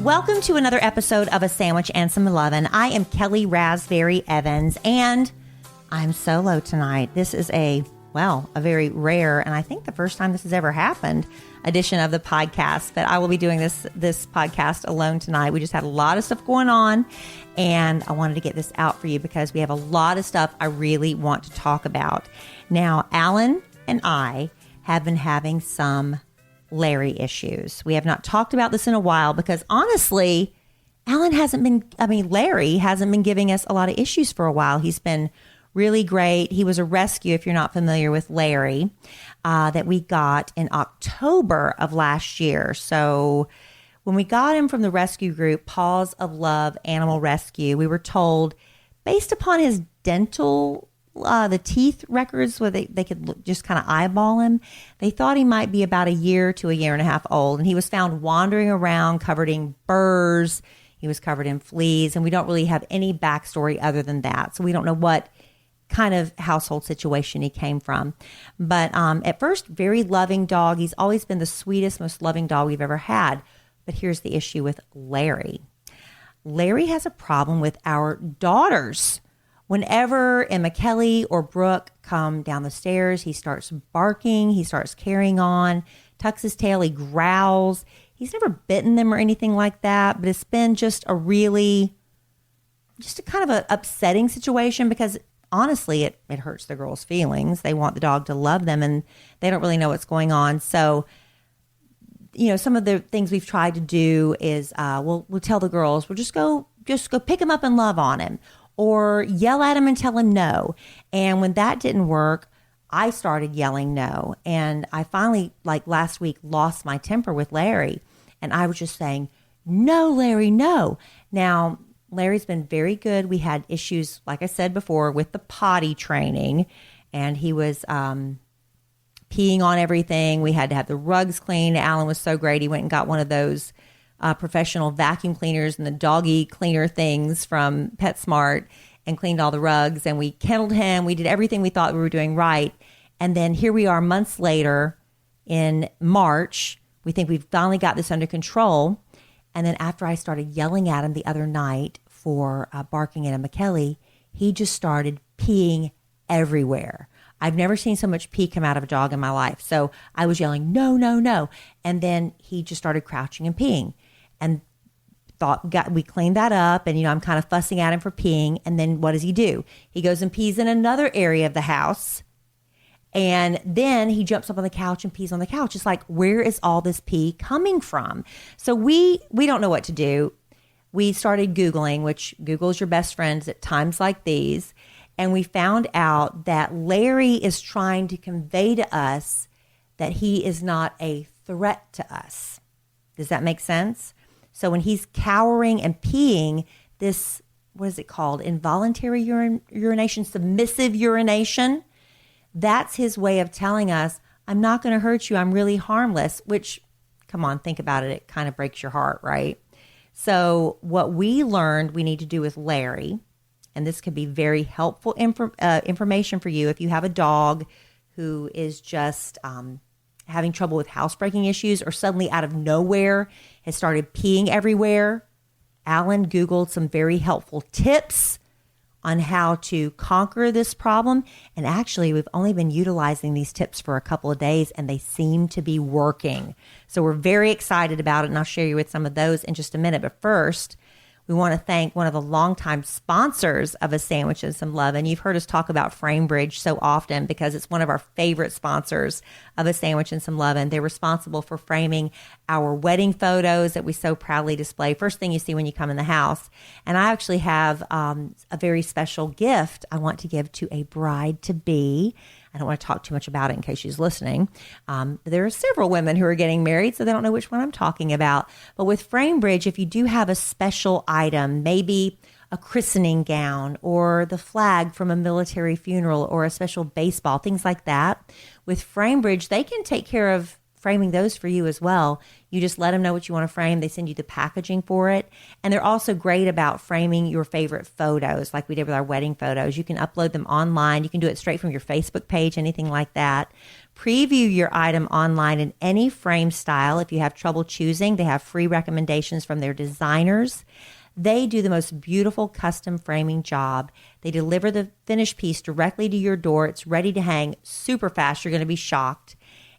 Welcome to another episode of A Sandwich and Some Lovin'. I am Kellie Raspberry Evans, and I'm solo tonight. This is a very rare, and I think the first time this has ever happened, edition of the podcast. But I will be doing this podcast alone tonight. We just had a lot of stuff going on, and I wanted to get this out for you because we have a lot of stuff I really want to talk about. Now, Alan and I have been having some Larry issues. We have not talked about this in a while because honestly, Larry hasn't been giving us a lot of issues for a while. He's been really great. He was a rescue, if you're not familiar with Larry, that we got in October of last year. So when we got him from the rescue group, Paws of Love Animal Rescue, we were told, based upon his dental the teeth records where they could just kind of eyeball him, they thought he might be about a year to a year and a half old. And he was found wandering around covered in burrs. He was covered in fleas. And we don't really have any backstory other than that. So we don't know what kind of household situation he came from. But at first, very loving dog. He's always been the sweetest, most loving dog we've ever had. But here's the issue with Larry. Larry has a problem with our daughters. Whenever Emma, Kellie, or Brooke come down the stairs, he starts barking, he starts carrying on, tucks his tail, he growls. He's never bitten them or anything like that, but it's been just a kind of an upsetting situation because honestly, it hurts the girls' feelings. They want the dog to love them and they don't really know what's going on. So, some of the things we've tried to do is we'll tell the girls, we'll just go pick him up and love on him. Or yell at him and tell him no. And when that didn't work, I started yelling no. And I finally, last week, lost my temper with Larry. And I was just saying, no, Larry, no. Now, Larry's been very good. We had issues, like I said before, with the potty training. And he was peeing on everything. We had to have the rugs cleaned. Alan was so great. He went and got one of those professional vacuum cleaners and the doggy cleaner things from PetSmart and cleaned all the rugs. And we kenneled him. We did everything we thought we were doing right. And then here we are months later in March. We think we've finally got this under control. And then after I started yelling at him the other night for barking at Emma, Kellie, he just started peeing everywhere. I've never seen so much pee come out of a dog in my life. So I was yelling, no, no, no. And then he just started crouching and peeing. And we cleaned that up, and I'm kind of fussing at him for peeing. And then what does he do? He goes and pees in another area of the house, and then he jumps up on the couch and pees on the couch. It's like, where is all this pee coming from? So we don't know what to do. We started Googling, which Google is your best friend at times like these, and we found out that Larry is trying to convey to us that he is not a threat to us. Does that make sense? So when he's cowering and peeing, this, what is it called? Involuntary urination, submissive urination. That's his way of telling us, I'm not going to hurt you. I'm really harmless, which, come on, think about it. It kind of breaks your heart, right? So what we learned we need to do with Larry, and this could be very helpful information for you if you have a dog who is just having trouble with housebreaking issues or suddenly out of nowhere has started peeing everywhere. Alan Googled some very helpful tips on how to conquer this problem. And actually, we've only been utilizing these tips for a couple of days and they seem to be working. So we're very excited about it. And I'll share you with some of those in just a minute. But first, we want to thank one of the longtime sponsors of A Sandwich and Some Love. And you've heard us talk about FrameBridge so often because it's one of our favorite sponsors of A Sandwich and Some Love. And they're responsible for framing our wedding photos that we so proudly display. First thing you see when you come in the house. And I actually have a very special gift I want to give to a bride-to-be. I don't want to talk too much about it in case she's listening. There are several women who are getting married, so they don't know which one I'm talking about. But with FrameBridge, if you do have a special item, maybe a christening gown or the flag from a military funeral or a special baseball, things like that, with FrameBridge, they can take care of framing those for you as well. You just let them know what you want to frame. They send you the packaging for it. And they're also great about framing your favorite photos like we did with our wedding photos. You can upload them online. You can do it straight from your Facebook page, anything like that. Preview your item online in any frame style. If you have trouble choosing, they have free recommendations from their designers. They do the most beautiful custom framing job. They deliver the finished piece directly to your door. It's ready to hang super fast. You're going to be shocked.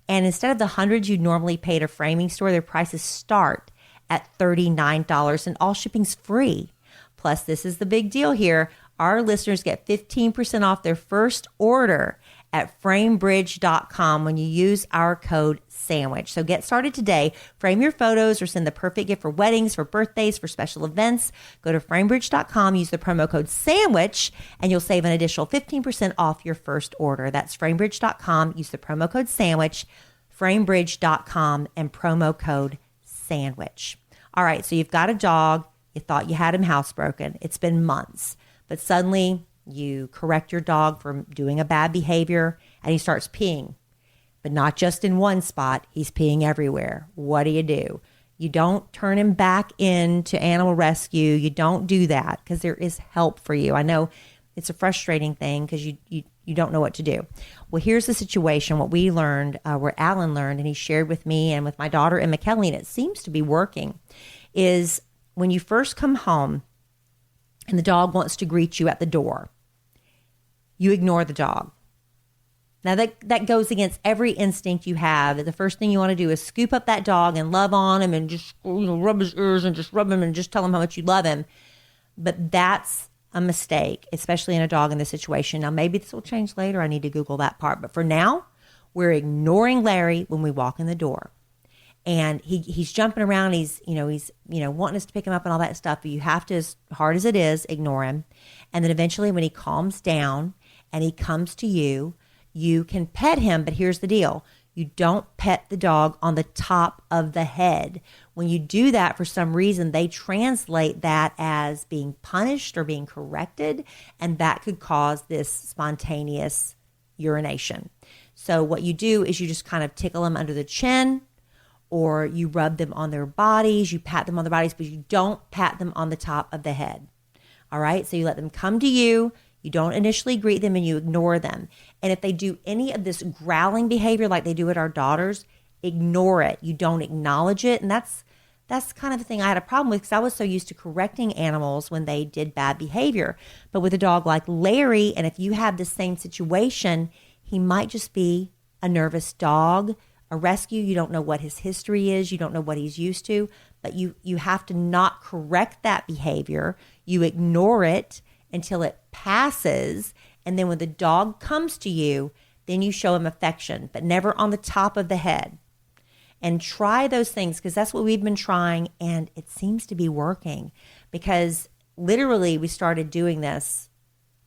And instead of the hundreds you'd normally pay at a framing store, their prices start at $39 and all shipping's free. Plus, this is the big deal here. Our listeners get 15% off their first order at framebridge.com when you use our code SANDWICH. So get started today. Frame your photos or send the perfect gift for weddings, for birthdays, for special events. Go to framebridge.com, use the promo code SANDWICH, and you'll save an additional 15% off your first order. That's framebridge.com. Use the promo code SANDWICH, framebridge.com, and promo code SANDWICH. All right, so you've got a dog. You thought you had him housebroken. It's been months, but suddenly you correct your dog for doing a bad behavior and he starts peeing, but not just in one spot. He's peeing everywhere. What do? You don't turn him back into animal rescue. You don't do that because there is help for you. I know it's a frustrating thing because you don't know what to do. Well, here's the situation. What we learned, where Alan learned, and he shared with me and with my daughter Emma Kellie, and it seems to be working, is when you first come home and the dog wants to greet you at the door, you ignore the dog. Now that goes against every instinct you have. The first thing you want to do is scoop up that dog and love on him and just rub his ears and just rub him and just tell him how much you love him. But that's a mistake, especially in a dog in this situation. Now maybe this will change later. I need to Google that part. But for now, we're ignoring Larry when we walk in the door. And he's jumping around. He's wanting us to pick him up and all that stuff. But you have to, as hard as it is, ignore him. And then eventually when he calms down and he comes to you, you can pet him. But here's the deal. You don't pet the dog on the top of the head. When you do that, for some reason, they translate that as being punished or being corrected. And that could cause this spontaneous urination. So what you do is you just kind of tickle them under the chin, or you rub them on their bodies, you pat them on their bodies, but you don't pat them on the top of the head. All right? So you let them come to you. You don't initially greet them and you ignore them. And if they do any of this growling behavior like they do at our daughters, ignore it. You don't acknowledge it. And that's kind of the thing I had a problem with because I was so used to correcting animals when they did bad behavior. But with a dog like Larry, and if you have the same situation, he might just be a nervous dog, a rescue. You don't know what his history is. You don't know what he's used to, but you have to not correct that behavior. You ignore it until it passes. And then when the dog comes to you, then you show him affection, but never on the top of the head. And try those things because that's what we've been trying. And it seems to be working because literally we started doing this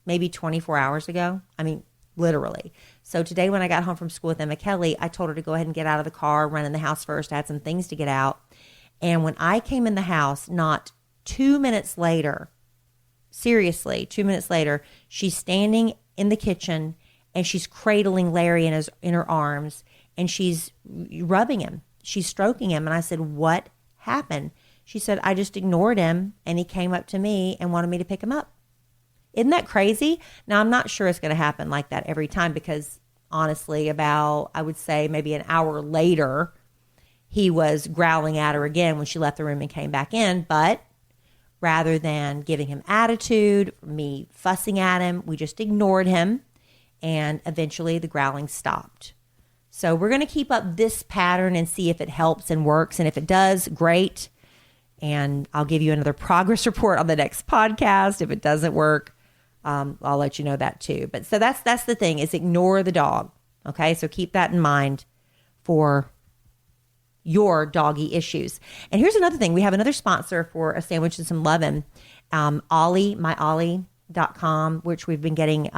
maybe 24 hours ago. I mean, literally. So today when I got home from school with Emma Kellie, I told her to go ahead and get out of the car, run in the house first. I had some things to get out. And when I came in the house, not 2 minutes later, seriously, 2 minutes later, she's standing in the kitchen and she's cradling Larry in her arms and she's rubbing him. She's stroking him. And I said, what happened? She said, I just ignored him and he came up to me and wanted me to pick him up. Isn't that crazy? Now, I'm not sure it's going to happen like that every time because honestly, about, I would say maybe an hour later, he was growling at her again when she left the room and came back in. But rather than giving him attitude, me fussing at him, we just ignored him and eventually the growling stopped. So we're going to keep up this pattern and see if it helps and works. And if it does, great. And I'll give you another progress report on the next podcast. If it doesn't work, I'll let you know that too. But so that's the thing is ignore the dog. Okay. So keep that in mind for your doggy issues. And here's another thing. We have another sponsor for A Sandwich and Some Lovin', Ollie, myollie.com, which we've been getting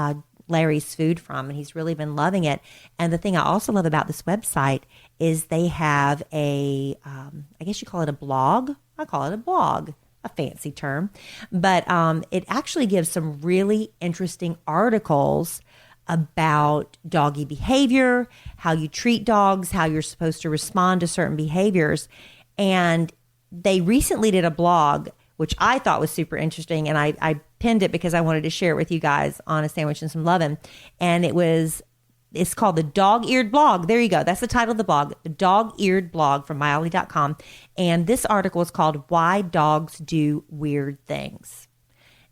Larry's food from, and he's really been loving it. And the thing I also love about this website is they have I guess you call it a blog. I call it a blog, a fancy term, but it actually gives some really interesting articles about doggy behavior, how you treat dogs, how you're supposed to respond to certain behaviors. And they recently did a blog, which I thought was super interesting. And I pinned it because I wanted to share it with you guys on A Sandwich and Some Lovin'. And it was It's called the Dog-Eared Blog. There you go. That's the title of the blog, the Dog-Eared Blog from myollie.com. And this article is called Why Dogs Do Weird Things.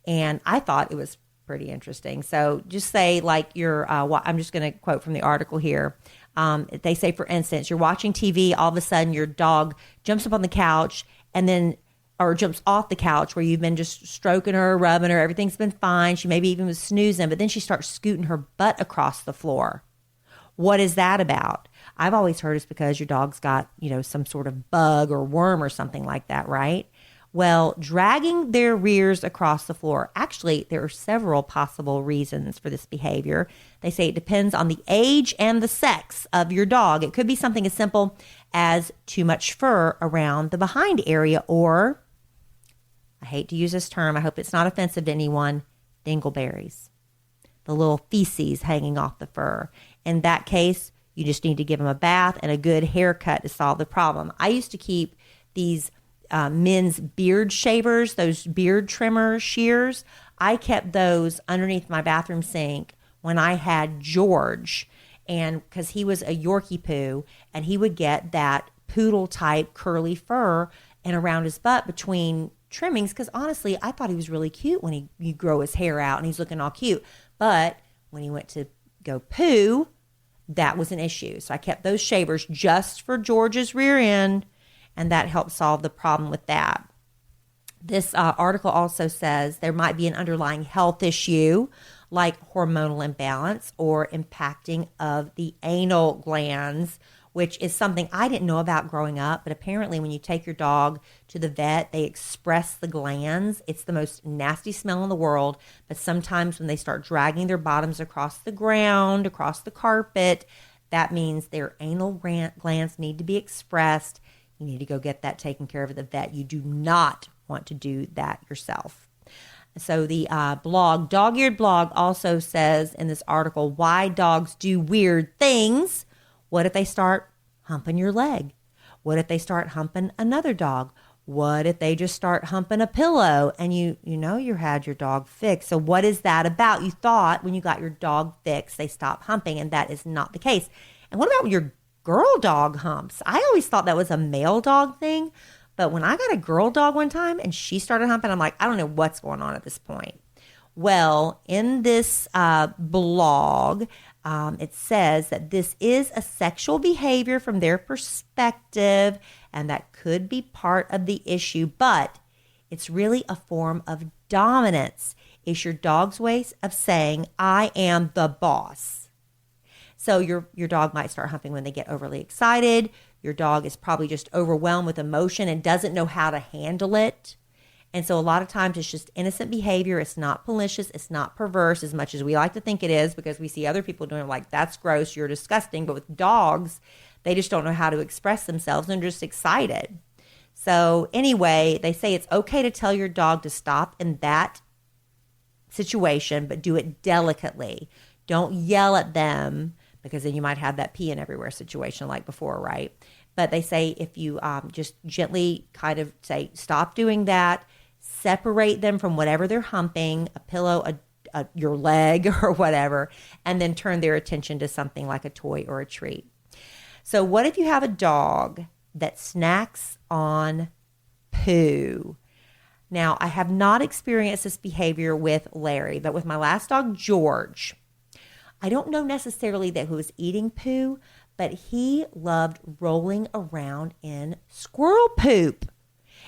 And I thought it was pretty interesting. So just say like I'm just going to quote from the article here. They say, for instance, you're watching TV, all of a sudden your dog jumps up on the couch or jumps off the couch where you've been just stroking her, rubbing her. Everything's been fine. She maybe even was snoozing, but then she starts scooting her butt across the floor. What is that about? I've always heard it's because your dog's got, some sort of bug or worm or something like that, right? Well, dragging their rears across the floor, actually, there are several possible reasons for this behavior. They say it depends on the age and the sex of your dog. It could be something as simple as too much fur around the behind area, or, I hate to use this term, I hope it's not offensive to anyone, dingleberries. The little feces hanging off the fur. In that case, you just need to give them a bath and a good haircut to solve the problem. I used to keep these men's beard shavers, those beard trimmer shears. I kept those underneath my bathroom sink when I had George, and because he was a Yorkie poo, and he would get that poodle type curly fur and around his butt between trimmings, because honestly, I thought he was really cute when you grow his hair out and he's looking all cute. But when he went to go poo, that was an issue. So I kept those shavers just for George's rear end, and that helped solve the problem with that. This article also says there might be an underlying health issue like hormonal imbalance or impacting of the anal glands, which is something I didn't know about growing up. But apparently when you take your dog to the vet, they express the glands. It's the most nasty smell in the world. But sometimes when they start dragging their bottoms across the ground, across the carpet, that means their anal glands need to be expressed. You need to go get that taken care of at the vet. You do not want to do that yourself. So the blog, Dog-Eared Blog, also says in this article, why dogs do weird things. What if they start humping your leg? What if they start humping another dog? What if they just start humping a pillow and you had your dog fixed? So what is that about? You thought when you got your dog fixed, they stopped humping, and that is not the case. And what about your girl dog humps? I always thought that was a male dog thing, but when I got a girl dog one time and she started humping, I'm like, I don't know what's going on at this point. Well, in this blog, it says that this is a sexual behavior from their perspective, and that could be part of the issue, but it's really a form of dominance. It's your dog's way of saying, I am the boss. So your dog might start humping when they get overly excited. Your dog is probably just overwhelmed with emotion and doesn't know how to handle it. And so a lot of times it's just innocent behavior. It's not malicious. It's not perverse as much as we like to think it is, because we see other people doing it like, that's gross, you're disgusting. But with dogs, they just don't know how to express themselves and they're just excited. So anyway, they say it's okay to tell your dog to stop in that situation, but do it delicately. Don't yell at them, because then you might have that peeing everywhere situation like before, right? But they say if you just gently kind of say, stop doing that, separate them from whatever they're humping, a pillow, your leg or whatever, and then turn their attention to something like a toy or a treat. So what if you have a dog that snacks on poo? Now, I have not experienced this behavior with Larry, but with my last dog, George, I don't know necessarily that he was eating poo, but he loved rolling around in squirrel poop.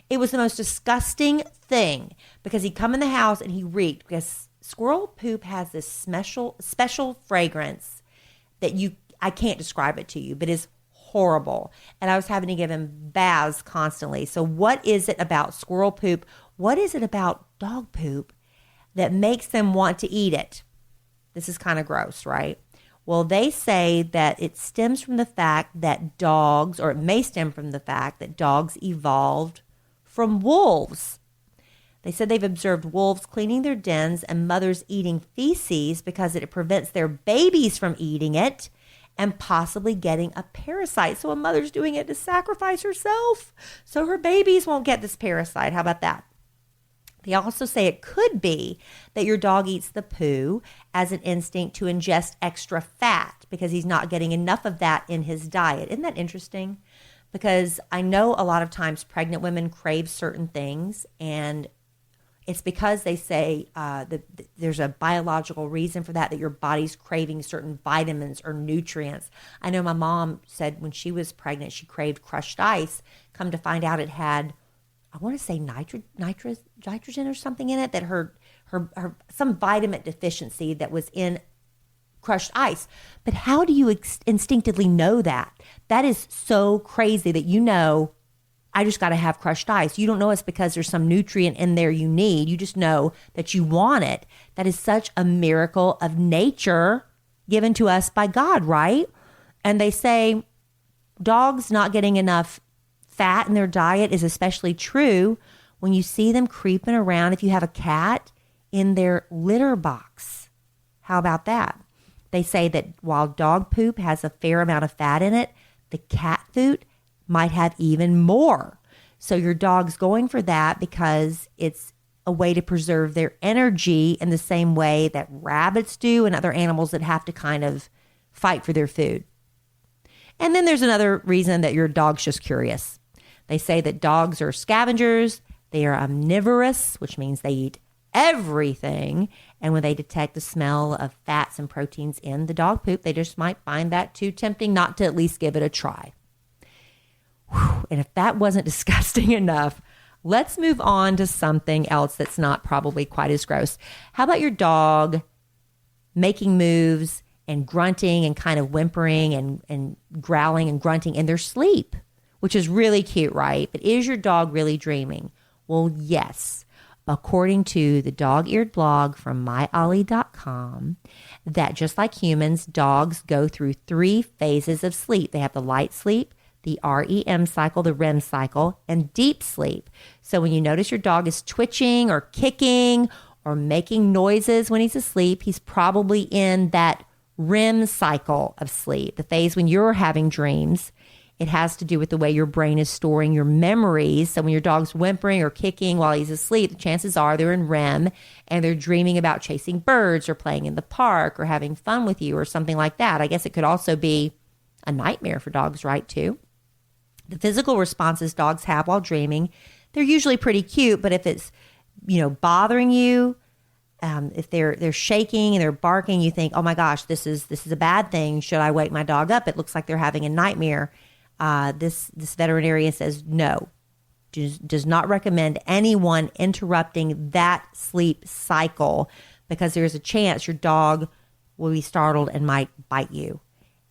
It was the most disgusting thing, because he'd come in the house and he reeked, because squirrel poop has this special fragrance that I can't describe it to you, but it's horrible. And I was having to give him baths constantly. So what is it about squirrel poop? What is it about dog poop that makes them want to eat it? This is kind of gross, right? Well, they say that it stems from the fact that dogs, or it may stem from the fact that dogs evolved from wolves. They said they've observed wolves cleaning their dens and mothers eating feces because it prevents their babies from eating it and possibly getting a parasite. So a mother's doing it to sacrifice herself so her babies won't get this parasite. How about that? They also say it could be that your dog eats the poo as an instinct to ingest extra fat because he's not getting enough of that in his diet. Isn't that interesting? Because I know a lot of times pregnant women crave certain things, and it's because they say that there's a biological reason for that your body's craving certain vitamins or nutrients. I know my mom said when she was pregnant, she craved crushed ice. Come to find out it had, I want to say nitrogen or something in it, that her some vitamin deficiency that was in crushed ice. But how do you instinctively know that? That is so crazy that I just got to have crushed ice. You don't know it's because there's some nutrient in there you need. You just know that you want it. That is such a miracle of nature given to us by God, right? And they say dogs not getting enough fat in their diet is especially true when you see them creeping around, if you have a cat, in their litter box. How about that? They say that while dog poop has a fair amount of fat in it, the cat food might have even more. So your dog's going for that because it's a way to preserve their energy in the same way that rabbits do and other animals that have to kind of fight for their food. And then there's another reason that your dog's just curious. They say that dogs are scavengers. They are omnivorous, which means they eat everything. And when they detect the smell of fats and proteins in the dog poop, they just might find that too tempting not to at least give it a try. And if that wasn't disgusting enough, let's move on to something else that's not probably quite as gross. How about your dog making moves and grunting and kind of whimpering and growling and grunting in their sleep, which is really cute, right? But is your dog really dreaming? Well, yes. According to the dog-eared blog from myollie.com, that just like humans, dogs go through 3 phases of sleep. They have the light sleep, the REM cycle, the REM cycle, and deep sleep. So when you notice your dog is twitching or kicking or making noises when he's asleep, he's probably in that REM cycle of sleep, the phase when you're having dreams. It has to do with the way your brain is storing your memories. So when your dog's whimpering or kicking while he's asleep, the chances are they're in REM and they're dreaming about chasing birds or playing in the park or having fun with you or something like that. I guess it could also be a nightmare for dogs, right, too? The physical responses dogs have while dreaming, they're usually pretty cute, but if it's, bothering you, if they're shaking and they're barking, you think, oh my gosh, this is a bad thing. Should I wake my dog up? It looks like they're having a nightmare. This veterinarian says no, does not recommend anyone interrupting that sleep cycle because there's a chance your dog will be startled and might bite you.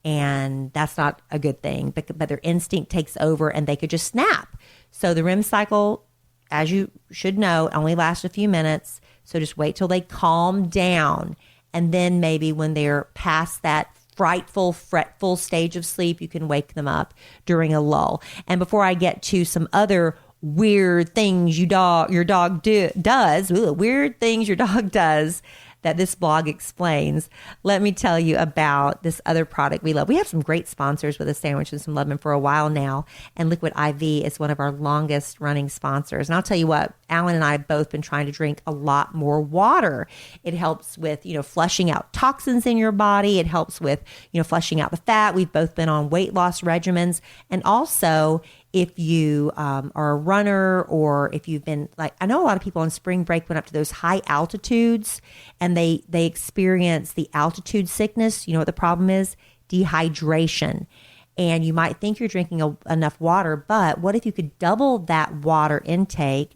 And that's not a good thing, but their instinct takes over and they could just snap. So the REM cycle, as you should know, only lasts a few minutes. So just wait till they calm down. And then maybe when they're past that frightful, fretful stage of sleep, you can wake them up during a lull. And before I get to some other weird things your dog does, that this blog explains, let me tell you about this other product we love. We have some great sponsors with a sandwich and some lemon for a while now, and Liquid IV is one of our longest running sponsors. And I'll tell you what, Alan and I have both been trying to drink a lot more water. It helps with, flushing out toxins in your body. It helps with, flushing out the fat. We've both been on weight loss regimens. And also, if you are a runner, or if you've been I know a lot of people on spring break went up to those high altitudes and they experience the altitude sickness. You know what the problem is? Dehydration. And you might think you're drinking enough water, but what if you could double that water intake,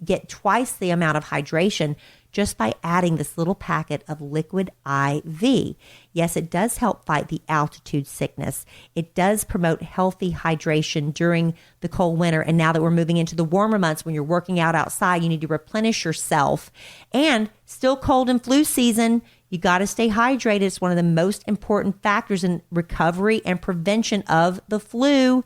get twice the amount of hydration just by adding this little packet of Liquid IV. Yes, it does help fight the altitude sickness. It does promote healthy hydration during the cold winter. And now that we're moving into the warmer months, when you're working out outside, you need to replenish yourself. And still cold and flu season, you got to stay hydrated. It's one of the most important factors in recovery and prevention of the flu.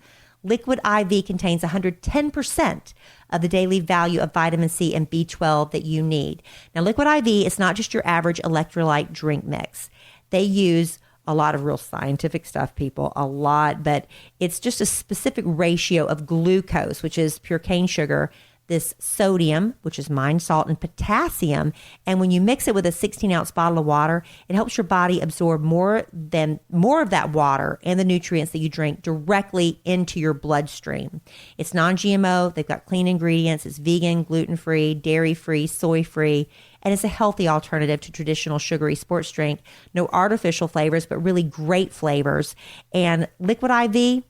Liquid IV contains 110% of the daily value of vitamin C and B12 that you need. Now, Liquid IV is not just your average electrolyte drink mix. They use a lot of real scientific stuff, people, a lot, but it's just a specific ratio of glucose, which is pure cane sugar, this sodium, which is mind salt, and potassium. And when you mix it with a 16-ounce bottle of water, it helps your body absorb more of that water and the nutrients that you drink directly into your bloodstream. It's non-GMO. They've got clean ingredients. It's vegan, gluten-free, dairy-free, soy-free, and it's a healthy alternative to traditional sugary sports drink. No artificial flavors, but really great flavors. And Liquid IV,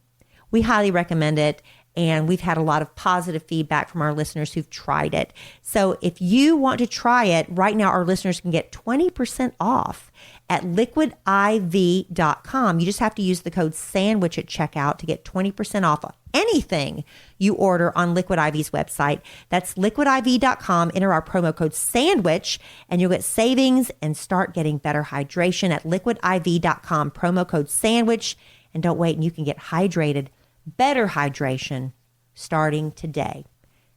we highly recommend it. And we've had a lot of positive feedback from our listeners who've tried it. So if you want to try it, right now our listeners can get 20% off at liquidiv.com. You just have to use the code SANDWICH at checkout to get 20% off anything you order on Liquid IV's website. That's liquidiv.com. Enter our promo code SANDWICH and you'll get savings and start getting better hydration at liquidiv.com. Promo code SANDWICH. And don't wait, and you can get hydrated. Better hydration starting today.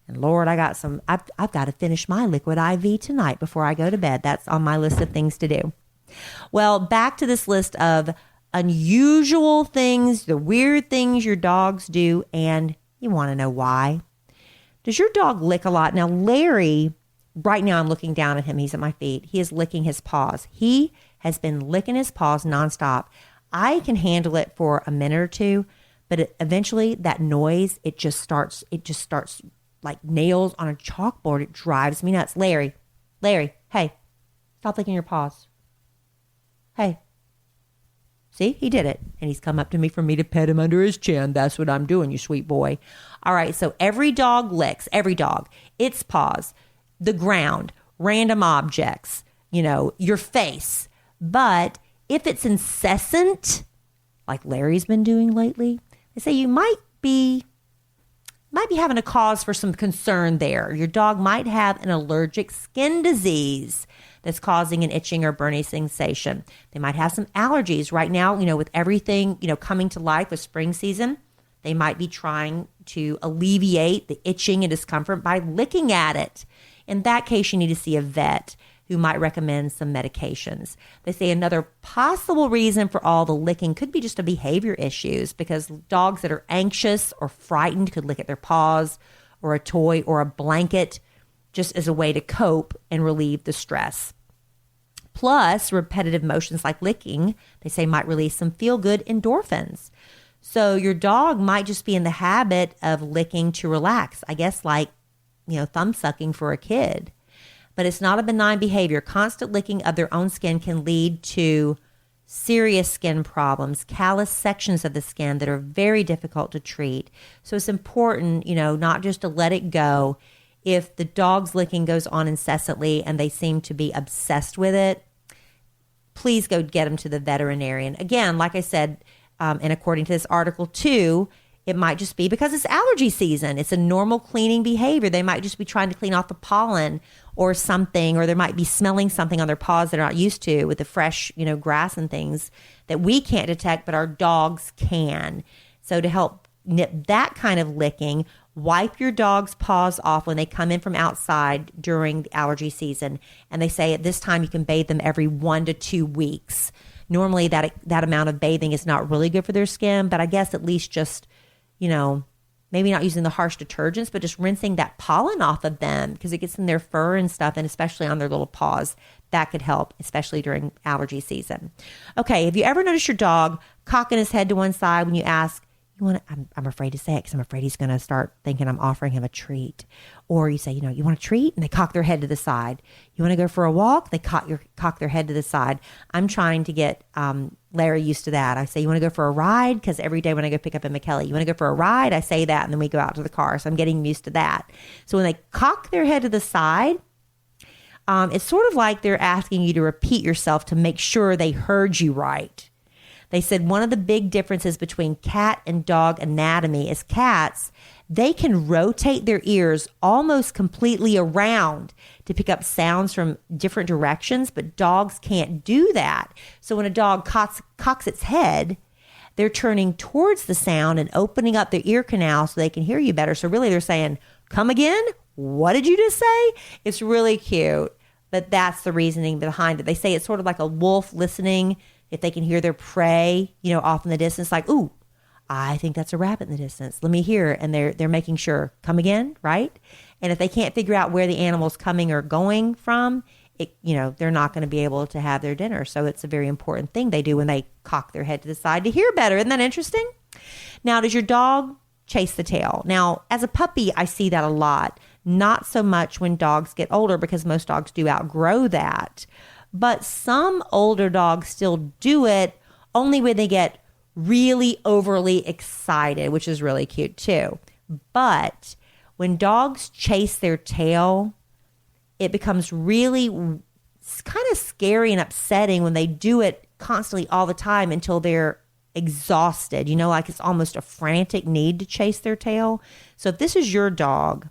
And Lord, I've got to finish my Liquid IV tonight before I go to bed. That's on my list of things to do. Well, back to this list of unusual things, the weird things your dogs do, and you want to know why. Does your dog lick a lot? Now, Larry, right now I'm looking down at him. He's at my feet. He is licking his paws. He has been licking his paws nonstop. I can handle it for a minute or two, but eventually that noise, it just starts like nails on a chalkboard. It drives me nuts. Larry, hey, stop licking your paws. Hey. See, he did it. And he's come up to me for me to pet him under his chin. That's what I'm doing, you sweet boy. All right, so every dog licks, its paws, the ground, random objects, your face. But if it's incessant, like Larry's been doing lately, they say you might be having a cause for some concern there. Your dog might have an allergic skin disease that's causing an itching or burning sensation. They might have some allergies right now, with everything, coming to life with spring season. They might be trying to alleviate the itching and discomfort by licking at it. In that case, you need to see a vet who might recommend some medications. They say another possible reason for all the licking could be just a behavior issues, because dogs that are anxious or frightened could lick at their paws or a toy or a blanket just as a way to cope and relieve the stress. Plus, repetitive motions like licking, they say, might release some feel-good endorphins. So your dog might just be in the habit of licking to relax, I guess like, thumb sucking for a kid. But it's not a benign behavior. Constant licking of their own skin can lead to serious skin problems, callous sections of the skin that are very difficult to treat. So it's important, not just to let it go. If the dog's licking goes on incessantly and they seem to be obsessed with it, please go get them to the veterinarian. Again, like I said, and according to this article too, it might just be because it's allergy season. It's a normal cleaning behavior. They might just be trying to clean off the pollen or something, or they might be smelling something on their paws they're not used to with the fresh, grass and things that we can't detect, but our dogs can. So to help nip that kind of licking, wipe your dog's paws off when they come in from outside during the allergy season. And they say at this time you can bathe them every 1 to 2 weeks. Normally that amount of bathing is not really good for their skin, but I guess at least just, maybe not using the harsh detergents, but just rinsing that pollen off of them because it gets in their fur and stuff, and especially on their little paws. That could help, especially during allergy season. Okay, have you ever noticed your dog cocking his head to one side when you ask, I'm afraid to say it because I'm afraid he's going to start thinking I'm offering him a treat. Or you say, you want a treat? And they cock their head to the side. You want to go for a walk? They cock their head to the side. I'm trying to get Larry used to that. I say, you want to go for a ride? Because every day when I go pick up him at Kellie, you want to go for a ride? I say that, and then we go out to the car. So I'm getting used to that. So when they cock their head to the side, it's sort of like they're asking you to repeat yourself to make sure they heard you right. They said one of the big differences between cat and dog anatomy is cats, they can rotate their ears almost completely around to pick up sounds from different directions, but dogs can't do that. So when a dog cocks its head, they're turning towards the sound and opening up their ear canal so they can hear you better. So really they're saying, come again? What did you just say? It's really cute, but that's the reasoning behind it. They say it's sort of like a wolf listening if they can hear their prey, off in the distance, like, ooh, I think that's a rabbit in the distance. Let me hear. And they're making sure, come again, right? And if they can't figure out where the animal's coming or going from, they're not going to be able to have their dinner. So it's a very important thing they do when they cock their head to the side to hear better. Isn't that interesting? Now, does your dog chase the tail? Now, as a puppy, I see that a lot. Not so much when dogs get older, because most dogs do outgrow that. But some older dogs still do it, only when they get really overly excited, which is really cute too. But when dogs chase their tail, it becomes really kind of scary and upsetting when they do it constantly all the time until they're exhausted. Like it's almost a frantic need to chase their tail. So if this is your dog,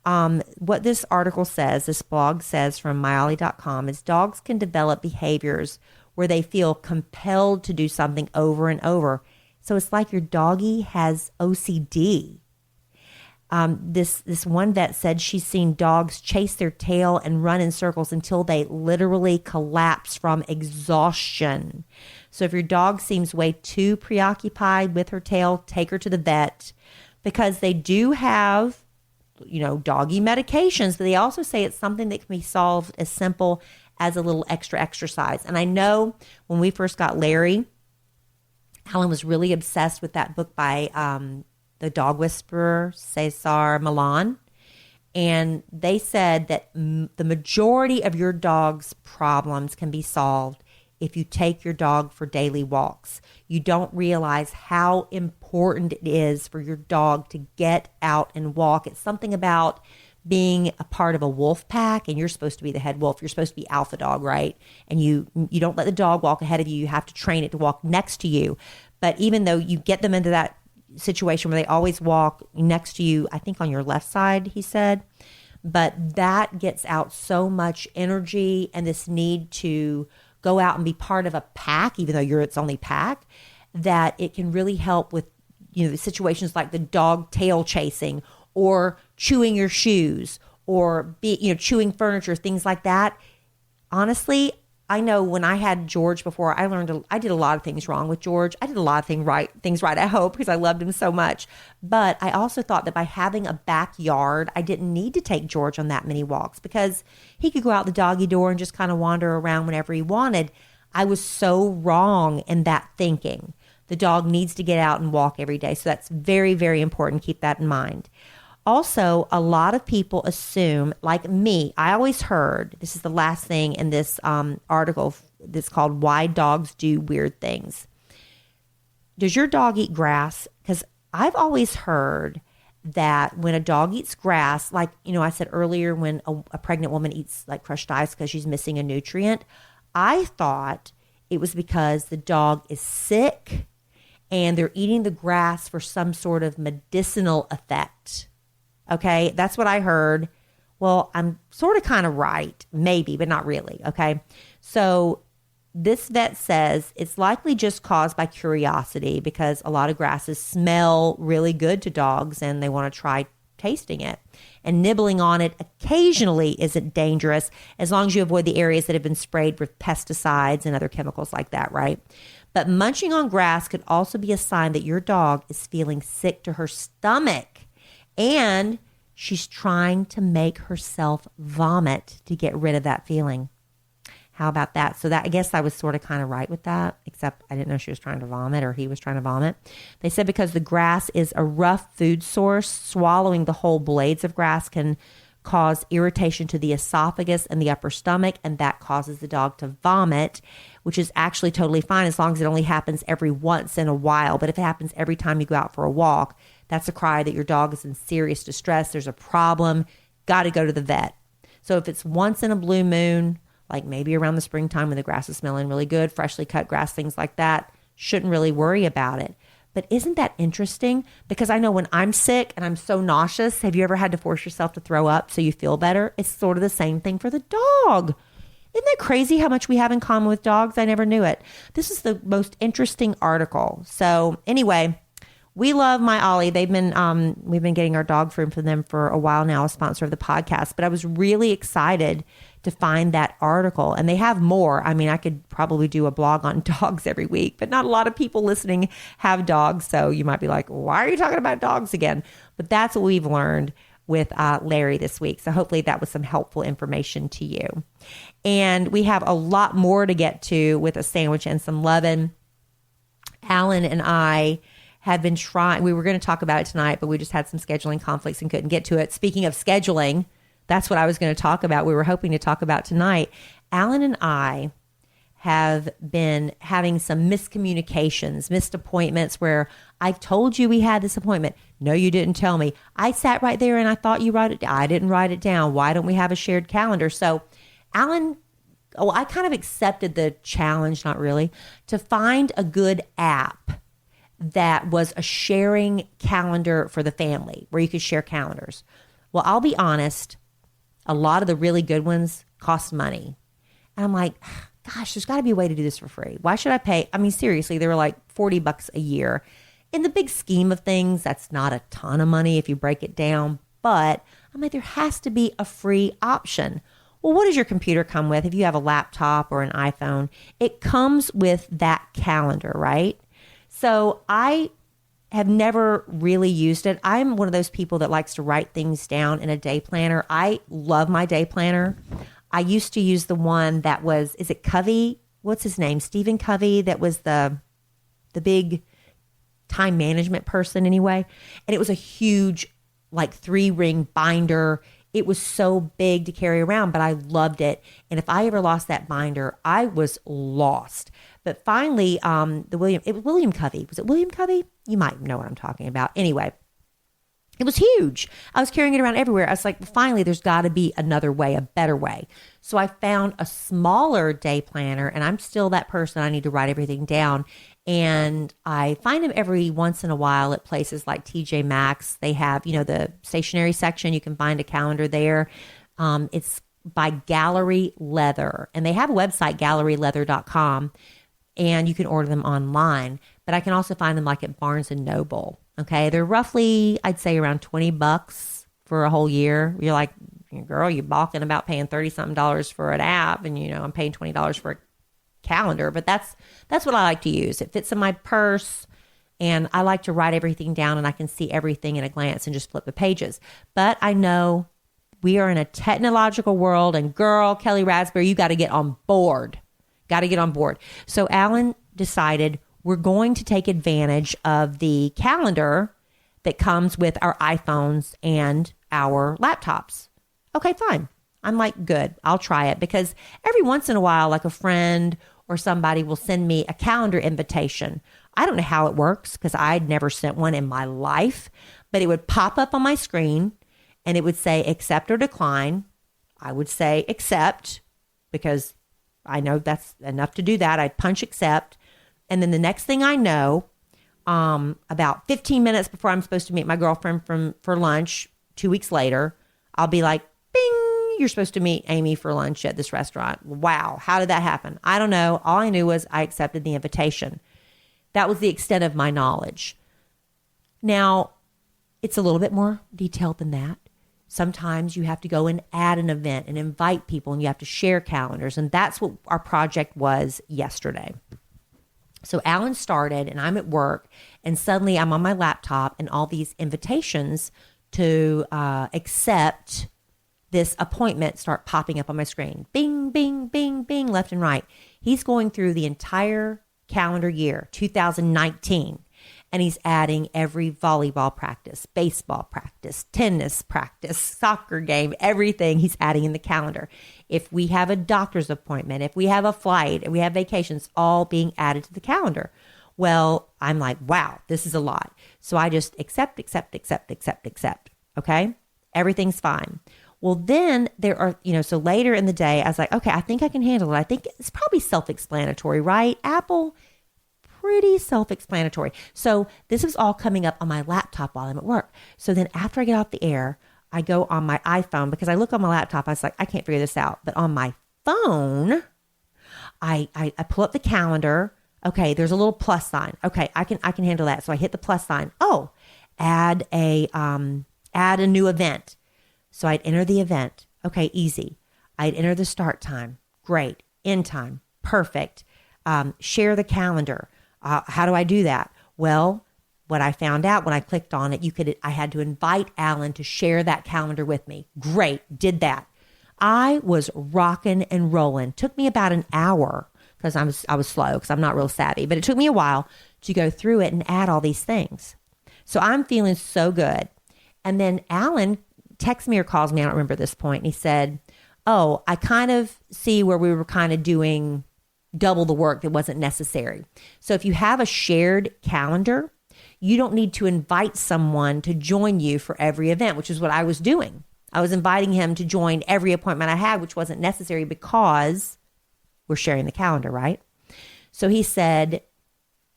what this article says, this blog says from myollie.com, is dogs can develop behaviors where they feel compelled to do something over and over. So it's like your doggy has OCD. This one vet said she's seen dogs chase their tail and run in circles until they literally collapse from exhaustion. So if your dog seems way too preoccupied with her tail, take her to the vet, because they do have, doggy medications, but they also say it's something that can be solved as simple as a little extra exercise. And I know when we first got Larry, Helen was really obsessed with that book by the dog whisperer, Cesar Millan. And they said that the majority of your dog's problems can be solved if you take your dog for daily walks. You don't realize how important it is for your dog to get out and walk. It's something about being a part of a wolf pack, and you're supposed to be the head wolf. You're supposed to be alpha dog, right? And you don't let the dog walk ahead of you. You have to train it to walk next to you. But even though you get them into that situation where they always walk next to you, I think on your left side, he said, but that gets out so much energy and this need to go out and be part of a pack, even though you're its only pack, that it can really help with, situations like the dog tail chasing or chewing your shoes or chewing furniture, things like that. Honestly, I know when I had George before, I did a lot of things wrong with George. I did a lot of things right, I hope, because I loved him so much. But I also thought that by having a backyard, I didn't need to take George on that many walks because he could go out the doggy door and just kind of wander around whenever he wanted. I was so wrong in that thinking. The dog needs to get out and walk every day. So that's very, very important. Keep that in mind. Also, a lot of people assume, like me, I always heard, this is the last thing in this article that's called Why Dogs Do Weird Things. Does your dog eat grass? Because I've always heard that when a dog eats grass, like, I said earlier, when a pregnant woman eats like crushed ice because she's missing a nutrient, I thought it was because the dog is sick and they're eating the grass for some sort of medicinal effect. Okay, that's what I heard. Well, I'm sort of kind of right, maybe, but not really. Okay, so this vet says it's likely just caused by curiosity because a lot of grasses smell really good to dogs and they want to try tasting it. And nibbling on it occasionally isn't dangerous as long as you avoid the areas that have been sprayed with pesticides and other chemicals like that, right? But munching on grass could also be a sign that your dog is feeling sick to her stomach. And she's trying to make herself vomit to get rid of that feeling. How about that? So that, I guess I was sort of kind of right with that, except I didn't know she was trying to vomit or he was trying to vomit. They said because the grass is a rough food source, swallowing the whole blades of grass can cause irritation to the esophagus and the upper stomach, and that causes the dog to vomit, which is actually totally fine as long as it only happens every once in a while. But if it happens every time you go out for a walk, that's a cry that your dog is in serious distress. There's a problem. Got to go to the vet. So if it's once in a blue moon, like maybe around the springtime when the grass is smelling really good, freshly cut grass, things like that, shouldn't really worry about it. But isn't that interesting? Because I know when I'm sick and I'm so nauseous, have you ever had to force yourself to throw up so you feel better? It's sort of the same thing for the dog. Isn't that crazy how much we have in common with dogs? I never knew it. This is the most interesting article. So anyway, we love My Ollie. We've been getting our dog food from them for a while now, a sponsor of the podcast. But I was really excited to find that article. And they have more. I mean, I could probably do a blog on dogs every week, but not a lot of people listening have dogs. So you might be like, why are you talking about dogs again? But that's what we've learned with Larry this week. So hopefully that was some helpful information to you. And we have a lot more to get to with a sandwich and some lovin'. Alan and I have been trying, we were going to talk about it tonight, but we just had some scheduling conflicts and couldn't get to it. Speaking of scheduling, that's what I was going to talk about. We were hoping to talk about tonight. Alan and I have been having some miscommunications, missed appointments where I've told you we had this appointment. No, you didn't tell me. I sat right there and I thought you wrote it down. I didn't write it down. Why don't we have a shared calendar? So Alan, I kind of accepted the challenge, not really, to find a good app that was a sharing calendar for the family where you could share calendars. Well, I'll be honest, a lot of the really good ones cost money. And I'm like, gosh, there's got to be a way to do this for free. Why should I pay? I mean, seriously, they were like $40 a year. In the big scheme of things, that's not a ton of money if you break it down. But I'm like, there has to be a free option. Well, what does your computer come with? If you have a laptop or an iPhone, it comes with that calendar, right? So I have never really used it. I'm one of those people that likes to write things down in a day planner. I love my day planner. I used to use the one that was, is it Covey? What's his name? Stephen Covey, that was the big time management person anyway. And it was a huge, like 3-ring binder. It was so big to carry around, but I loved it. And if I ever lost that binder, I was lost. But finally, it was William Covey. Was it William Covey? You might know what I'm talking about. Anyway, it was huge. I was carrying it around everywhere. I was like, well, finally, there's got to be another way, a better way. So I found a smaller day planner, and I'm still that person. I need to write everything down. And I find them every once in a while at places like TJ Maxx. They have, the stationery section. You can find a calendar there. It's by Gallery Leather, and they have a website, galleryleather.com, and you can order them online. But I can also find them like at Barnes and Noble. Okay, they're roughly, I'd say, around $20 for a whole year. You're like, girl, you're balking about paying $30-something for an app, and I'm paying $20 for a calendar. But that's what I like to use. It fits in my purse, and I like to write everything down, and I can see everything in a glance and just flip the pages. But I know we are in a technological world, and girl, Kellie Raspberry, you got to get on board. Got to get on board. So Alan decided we're going to take advantage of the calendar that comes with our iPhones and our laptops. Okay, fine. I'm like, good, I'll try it, because every once in a while, like a friend or somebody will send me a calendar invitation. I don't know how it works because I'd never sent one in my life, but it would pop up on my screen and it would say accept or decline. I would say accept because I know that's enough to do that. I'd punch accept. And then the next thing I know, about 15 minutes before I'm supposed to meet my girlfriend for lunch 2 weeks later, I'll be like, bing, you're supposed to meet Amy for lunch at this restaurant. Wow, how did that happen? I don't know. All I knew was I accepted the invitation. That was the extent of my knowledge. Now, it's a little bit more detailed than that. Sometimes you have to go and add an event and invite people, and you have to share calendars. And that's what our project was yesterday. So Alan started, and I'm at work, and suddenly I'm on my laptop, and all these invitations to accept this appointment start popping up on my screen. Bing, bing, bing, bing, left and right. He's going through the entire calendar year, 2019, and he's adding every volleyball practice, baseball practice, tennis practice, soccer game, everything he's adding in the calendar. If we have a doctor's appointment, if we have a flight, if we have vacations, all being added to the calendar. Well, I'm like, wow, this is a lot. So I just accept. Okay. Everything's fine. Well, then there are, so later in the day, I was like, okay, I think I can handle it. I think it's probably self-explanatory, right? Apple, pretty self-explanatory. So this is all coming up on my laptop while I'm at work. So then after I get off the air, I go on my iPhone because I look on my laptop. I was like, I can't figure this out. But on my phone, I pull up the calendar. Okay, there's a little plus sign. Okay, I can handle that. So I hit the plus sign. Oh, add a new event. So I'd enter the event. Okay, easy. I'd enter the start time. Great. End time. Perfect. Share the calendar. How do I do that? Well, what I found out when I clicked on it, I had to invite Alan to share that calendar with me. Great, did that. I was rocking and rolling. Took me about an hour because I was slow because I'm not real savvy, but it took me a while to go through it and add all these things. So I'm feeling so good. And then Alan texts me or calls me, I don't remember this point, and he said, oh, I kind of see where we were kind of doing double the work that wasn't necessary. So if you have a shared calendar, you don't need to invite someone to join you for every event, which is what I was doing. I was inviting him to join every appointment I had, which wasn't necessary because we're sharing the calendar, right? So he said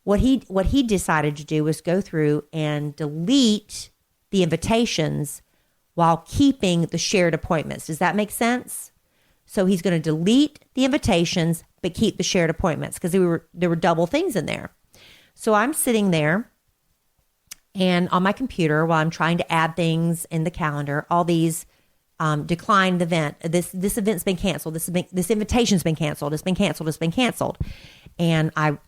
what he decided to do was go through and delete the invitations while keeping the shared appointments. Does that make sense? So he's going to delete the invitations, but keep the shared appointments because there were double things in there. So I'm sitting there and on my computer while I'm trying to add things in the calendar, all these declined event. This event's been canceled. This invitation's been canceled. It's been canceled. It's been canceled. And I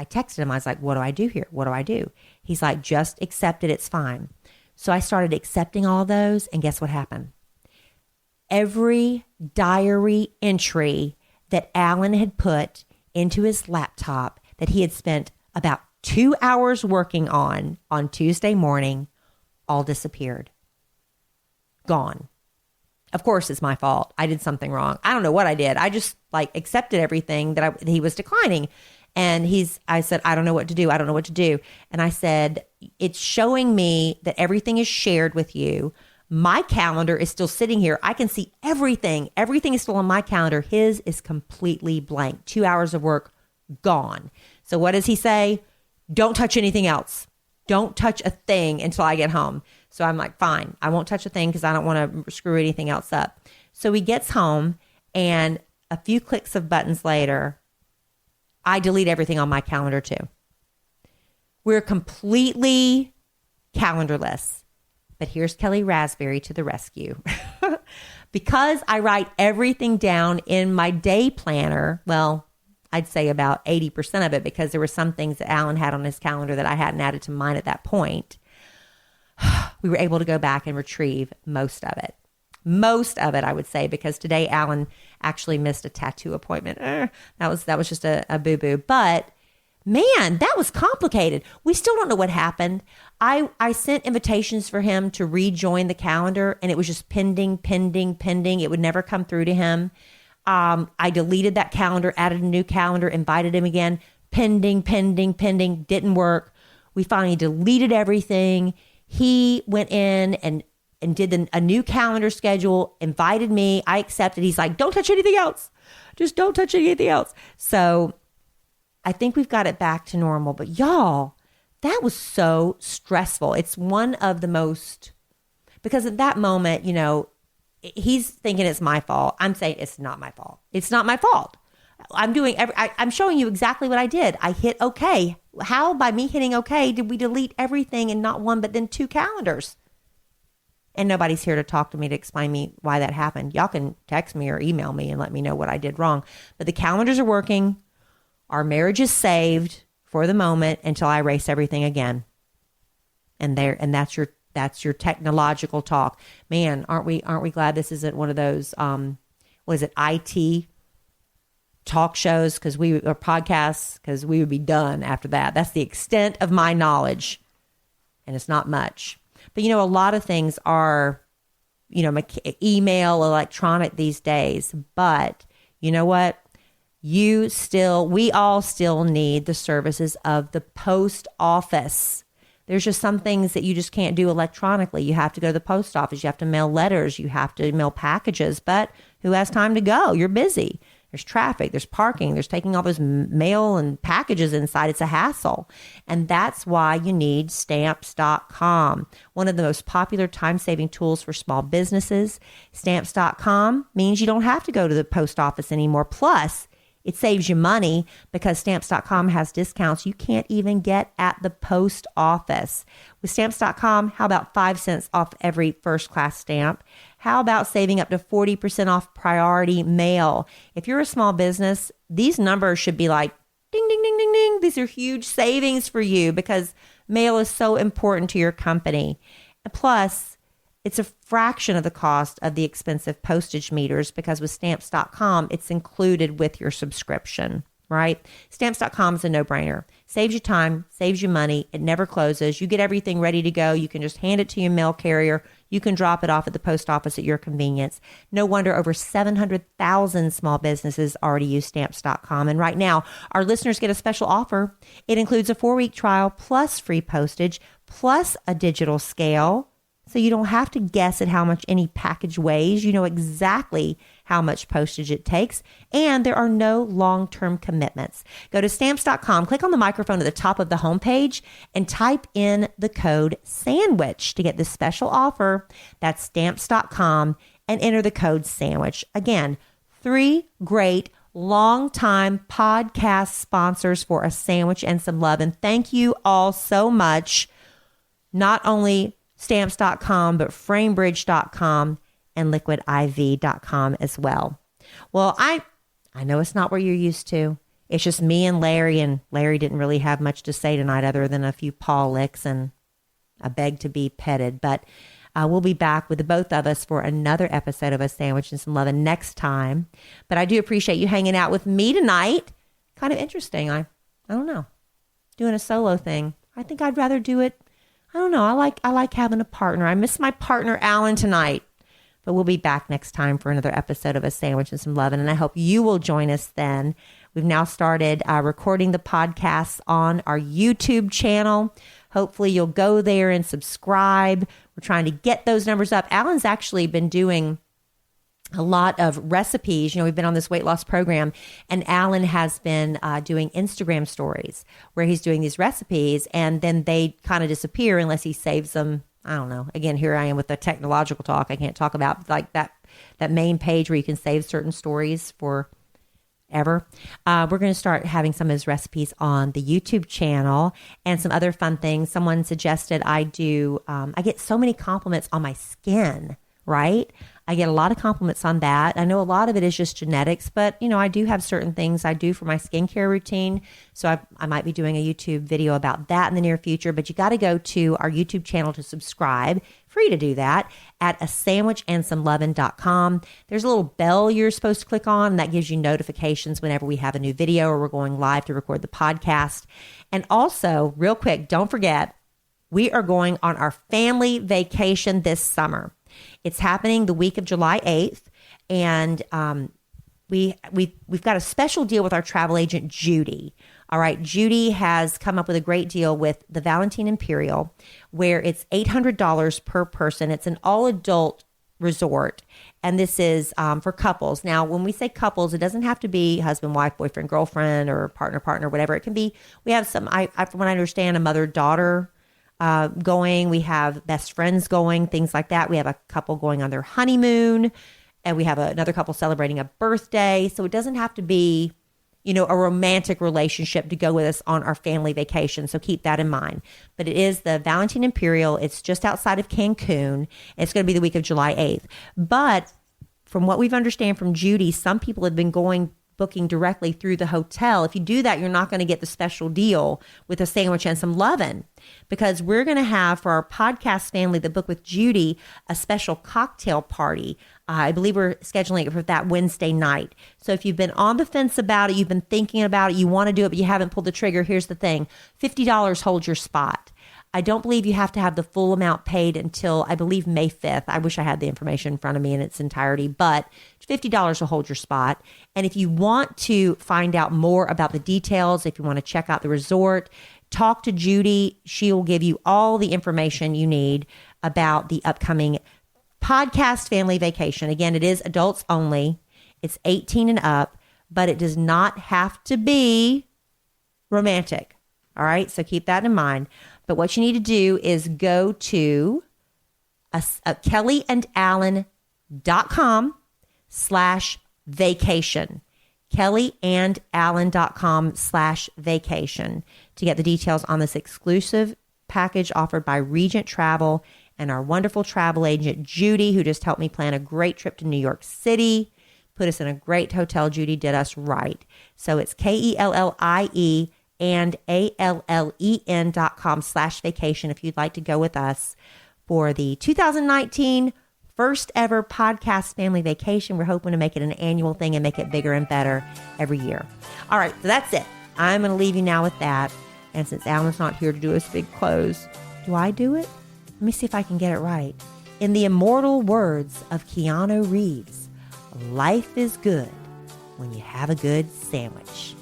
texted him. I was like, what do I do here? What do I do? He's like, just accept it. It's fine. So I started accepting all those, and guess what happened? Every diary entry that Alan had put into his laptop that he had spent about 2 hours working on Tuesday morning all disappeared. Gone. Of course, it's my fault. I did something wrong. I don't know what I did. I just accepted everything that he was declining. And I said, I don't know what to do. I don't know what to do. And I said, it's showing me that everything is shared with you. My calendar is still sitting here. I can see everything. Everything is still on my calendar. His is completely blank. 2 hours of work gone. So what does he say? Don't touch anything else. Don't touch a thing until I get home. So I'm like, fine, I won't touch a thing because I don't want to screw anything else up. So he gets home, and a few clicks of buttons later, I delete everything on my calendar too. We're completely calendarless. But here's Kellie Raspberry to the rescue. Because I write everything down in my day planner, well, I'd say about 80% of it, because there were some things that Alan had on his calendar that I hadn't added to mine at that point. We were able to go back and retrieve most of it. Most of it, I would say, because today Alan actually missed a tattoo appointment. That was just a boo-boo. But man, that was complicated. We still don't know what happened. I sent invitations for him to rejoin the calendar, and it was just pending. It would never come through to him. I deleted that calendar, added a new calendar, invited him again. Pending. Didn't work. We finally deleted everything. He went in and did a new calendar schedule, invited me. I accepted. He's like, don't touch anything else. Just don't touch anything else. So I think we've got it back to normal. But y'all, that was so stressful. It's one of the most, because at that moment, he's thinking it's my fault. I'm saying it's not my fault. It's not my fault. I'm showing you exactly what I did. I hit okay. How, by me hitting okay, did we delete everything and not one, but then two calendars? And nobody's here to talk to me to explain me why that happened. Y'all can text me or email me and let me know what I did wrong. But the calendars are working. Our marriage is saved for the moment until I erase everything again. And that's your technological talk. Man, aren't we glad this isn't one of those IT talk shows or podcasts, because we would be done after that. That's the extent of my knowledge, and it's not much. But a lot of things are, email, electronic these days. But you know what? We all still need the services of the post office. There's just some things that you just can't do electronically. You have to go to the post office. You have to mail letters. You have to mail packages. But who has time to go? You're busy. There's traffic. There's parking. There's taking all those mail and packages inside. It's a hassle. And that's why you need Stamps.com, one of the most popular time-saving tools for small businesses. Stamps.com means you don't have to go to the post office anymore. Plus, it saves you money because Stamps.com has discounts you can't even get at the post office. With Stamps.com, how about 5 cents off every first-class stamp? How about saving up to 40% off priority mail? If you're a small business, these numbers should be like, Ding, ding, ding, ding, ding. These are huge savings for you because mail is so important to your company. And plus, it's a fraction of the cost of the expensive postage meters because with stamps.com, it's included with your subscription, right? Stamps.com is a no-brainer. Saves you time, saves you money. It never closes. You get everything ready to go. You can just hand it to your mail carrier. You can drop it off at the post office at your convenience. No wonder over 700,000 small businesses already use stamps.com. And right now, our listeners get a special offer. It includes a 4-week trial plus free postage plus a digital scale. So you don't have to guess at how much any package weighs. You know exactly how much postage it takes. And there are no long-term commitments. Go to stamps.com, click on the microphone at the top of the homepage, and type in the code SANDWICH to get this special offer. That's stamps.com, and enter the code SANDWICH. Again, 3 great long-time podcast sponsors for a sandwich and some love. And thank you all so much. Not only stamps.com, but framebridge.com and liquidiv.com as well. Well, I know it's not what you're used to. It's just me and Larry didn't really have much to say tonight other than a few paw licks and a beg to be petted. But we'll be back with the both of us for another episode of A Sandwich and Some Lovin' next time. But I do appreciate you hanging out with me tonight. Kind of interesting. I don't know. Doing a solo thing. I think I'd rather do it. I don't know. I like having a partner. I miss my partner, Alan, tonight. But we'll be back next time for another episode of A Sandwich and Some Lovin'. And I hope you will join us then. We've now started recording the podcasts on our YouTube channel. Hopefully you'll go there and subscribe. We're trying to get those numbers up. Alan's actually been doing a lot of recipes. You know, we've been on this weight loss program, and Alan has been doing Instagram stories where he's doing these recipes, and then they kind of disappear unless he saves them. I don't know. Again, here I am with the technological talk. I can't talk about like that main page where you can save certain stories for ever. We're going to start having some of his recipes on the YouTube channel and some other fun things. Someone suggested I do, I get so many compliments on my skin, right? I get a lot of compliments on that. I know a lot of it is just genetics, but you know, I do have certain things I do for my skincare routine. So I might be doing a YouTube video about that in the near future, but you got to go to our YouTube channel to subscribe. Free to do that at asandwichandsomelovin.com. There's a little bell you're supposed to click on, and that gives you notifications whenever we have a new video or we're going live to record the podcast. And also, real quick, don't forget, we are going on our family vacation this summer. It's happening the week of July 8th, and we've got a special deal with our travel agent, Judy. All right, Judy has come up with a great deal with the Valentine Imperial, where it's $800 per person. It's an all-adult resort, and this is for couples. Now, when we say couples, it doesn't have to be husband, wife, boyfriend, girlfriend, or partner, whatever. It can be, we have some, from what I understand, a mother-daughter going. We have best friends going, things like that. We have a couple going on their honeymoon, and we have another couple celebrating a birthday. So it doesn't have to be, you know, a romantic relationship to go with us on our family vacation. So keep that in mind. But it is the Valentine Imperial. It's just outside of Cancun. It's going to be the week of July 8th. But from what we've understand from Judy, some people have been booking directly through the hotel. If you do that, you're not going to get the special deal with a sandwich and some lovin', because we're going to have for our podcast family that book with Judy a special cocktail party. I believe we're scheduling it for that Wednesday night. So if you've been on the fence about it, you've been thinking about it, you want to do it, but you haven't pulled the trigger, here's the thing. $50 holds your spot. I don't believe you have to have the full amount paid until, I believe, May 5th. I wish I had the information in front of me in its entirety, but $50 will hold your spot. And if you want to find out more about the details, if you want to check out the resort, talk to Judy. She will give you all the information you need about the upcoming podcast family vacation. Again, it is adults only. It's 18 and up, but it does not have to be romantic. All right, so keep that in mind. But what you need to do is go to kellyandalan.com/vacation. kellyandalan.com/vacation to get the details on this exclusive package offered by Regent Travel and our wonderful travel agent, Judy, who just helped me plan a great trip to New York City. put us in a great hotel. Judy did us right. So it's KELLIE and ALLEN.com/vacation if you'd like to go with us for the 2019 first ever podcast family vacation. We're hoping to make it an annual thing and make it bigger and better every year. All right, so that's it. I'm going to leave you now with that. And since Alan's not here to do his big close, do I do it? Let me see if I can get it right. In the immortal words of Keanu Reeves, life is good when you have a good sandwich.